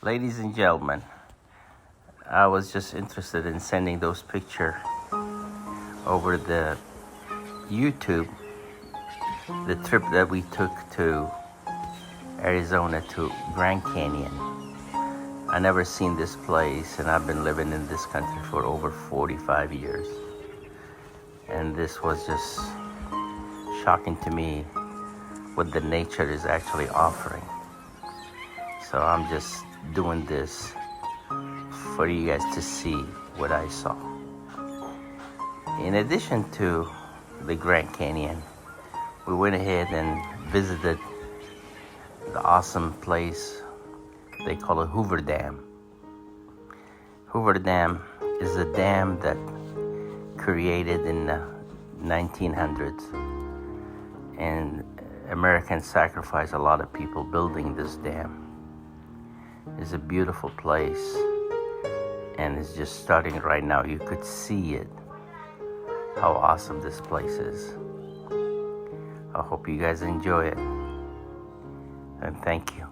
Ladies and gentlemen, I was just interested in sending those pictures over the YouTube, the trip that we took to Arizona to Grand Canyon. I never seen this place, and I've been living in this country for over 45 years. And this was just shocking to me what the nature is actually offering. So I'm just doing this for you guys to see what I saw. In addition to the Grand Canyon, we went ahead and visited the awesome place they call a Hoover Dam. Hoover Dam is a dam that created in the 1900s, and Americans sacrificed a lot of people building this dam. It's a beautiful place, and it's just starting right now. You could see it, how awesome this place is. I hope you guys enjoy it, and thank you.